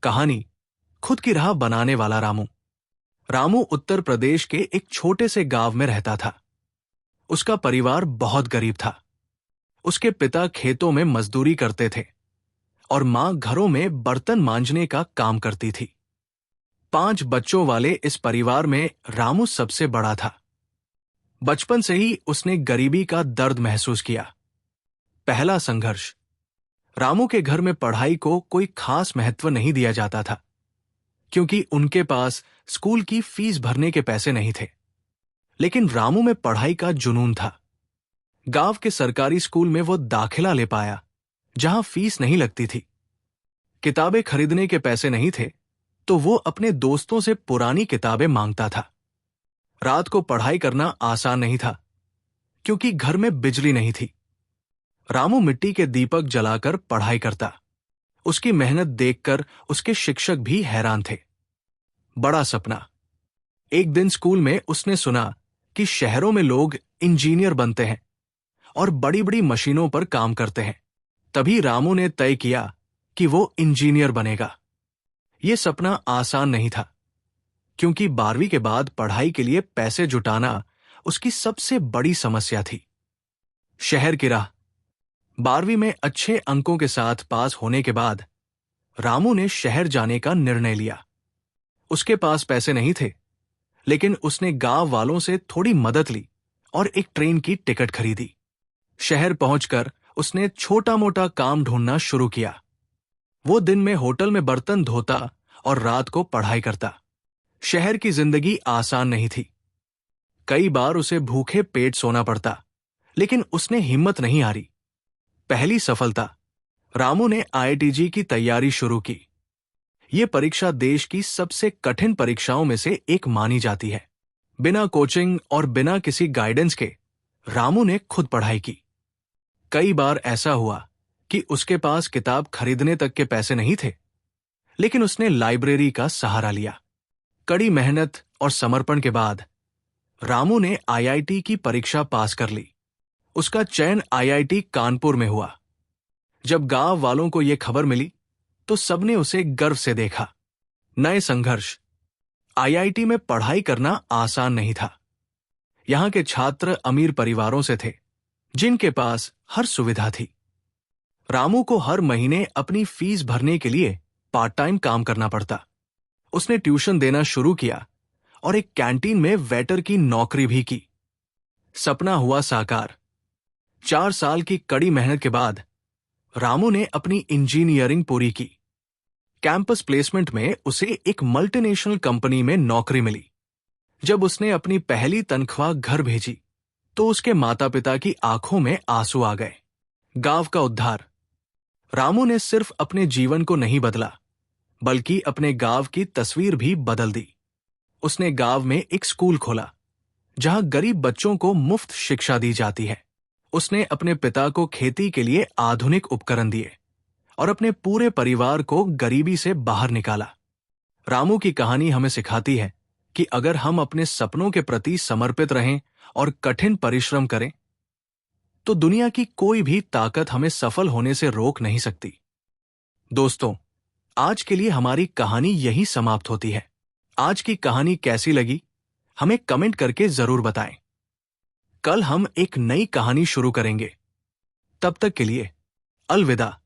कहानी खुद की राह बनाने वाला रामू। रामू उत्तर प्रदेश के एक छोटे से गांव में रहता था। उसका परिवार बहुत गरीब था। उसके पिता खेतों में मजदूरी करते थे और मां घरों में बर्तन मांजने का काम करती थी। 5 बच्चों वाले इस परिवार में रामू सबसे बड़ा था। बचपन से ही उसने गरीबी का दर्द महसूस किया। पहला संघर्ष। रामू के घर में पढ़ाई को कोई खास महत्व नहीं दिया जाता था, क्योंकि उनके पास स्कूल की फीस भरने के पैसे नहीं थे। लेकिन रामू में पढ़ाई का जुनून था। गांव के सरकारी स्कूल में वो दाखिला ले पाया, जहां फीस नहीं लगती थी। किताबें खरीदने के पैसे नहीं थे, तो वो अपने दोस्तों से पुरानी किताबें मांगता था। रात को पढ़ाई करना आसान नहीं था, क्योंकि घर में बिजली नहीं थी। रामू मिट्टी के दीपक जलाकर पढ़ाई करता। उसकी मेहनत देखकर उसके शिक्षक भी हैरान थे। बड़ा सपना। एक दिन स्कूल में उसने सुना कि शहरों में लोग इंजीनियर बनते हैं और बड़ी बड़ी मशीनों पर काम करते हैं। तभी रामू ने तय किया कि वो इंजीनियर बनेगा। ये सपना आसान नहीं था, क्योंकि 12वीं के बाद पढ़ाई के लिए पैसे जुटाना उसकी सबसे बड़ी समस्या थी। शहर की राह। 12वीं में अच्छे अंकों के साथ पास होने के बाद रामू ने शहर जाने का निर्णय लिया। उसके पास पैसे नहीं थे, लेकिन उसने गांव वालों से थोड़ी मदद ली और एक ट्रेन की टिकट खरीदी। शहर पहुंचकर उसने छोटा मोटा काम ढूंढना शुरू किया। वो दिन में होटल में बर्तन धोता और रात को पढ़ाई करता। शहर की जिंदगी आसान नहीं थी। कई बार उसे भूखे पेट सोना पड़ता, लेकिन उसने हिम्मत नहीं हारी। पहली सफलता। रामू ने आईआईटी की तैयारी शुरू की। यह परीक्षा देश की सबसे कठिन परीक्षाओं में से एक मानी जाती है। बिना कोचिंग और बिना किसी गाइडेंस के रामू ने खुद पढ़ाई की। कई बार ऐसा हुआ कि उसके पास किताब खरीदने तक के पैसे नहीं थे, लेकिन उसने लाइब्रेरी का सहारा लिया। कड़ी मेहनत और समर्पण के बाद रामू ने आईआईटी की परीक्षा पास कर ली। उसका चयन आईआईटी कानपुर में हुआ। जब गांव वालों को यह खबर मिली, तो सबने उसे गर्व से देखा। नए संघर्ष। आईआईटी में पढ़ाई करना आसान नहीं था। यहां के छात्र अमीर परिवारों से थे, जिनके पास हर सुविधा थी। रामू को हर महीने अपनी फीस भरने के लिए पार्ट टाइम काम करना पड़ता। उसने ट्यूशन देना शुरू किया और एक कैंटीन में वेटर की नौकरी भी की। सपना हुआ साकार। 4 साल की कड़ी मेहनत के बाद रामू ने अपनी इंजीनियरिंग पूरी की। कैंपस प्लेसमेंट में उसे एक मल्टीनेशनल कंपनी में नौकरी मिली। जब उसने अपनी पहली तनख्वाह घर भेजी, तो उसके माता पिता की आंखों में आंसू आ गए। गांव का उद्धार। रामू ने सिर्फ अपने जीवन को नहीं बदला, बल्कि अपने गांव की तस्वीर भी बदल दी। उसने गांव में एक स्कूल खोला, जहां गरीब बच्चों को मुफ्त शिक्षा दी जाती है। उसने अपने पिता को खेती के लिए आधुनिक उपकरण दिए और अपने पूरे परिवार को गरीबी से बाहर निकाला। रामू की कहानी हमें सिखाती है कि अगर हम अपने सपनों के प्रति समर्पित रहें और कठिन परिश्रम करें, तो दुनिया की कोई भी ताकत हमें सफल होने से रोक नहीं सकती। दोस्तों, आज के लिए हमारी कहानी यही समाप्त होती है। आज की कहानी कैसी लगी, हमें कमेंट करके जरूर बताएं। कल हम एक नई कहानी शुरू करेंगे। तब तक के लिए अलविदा।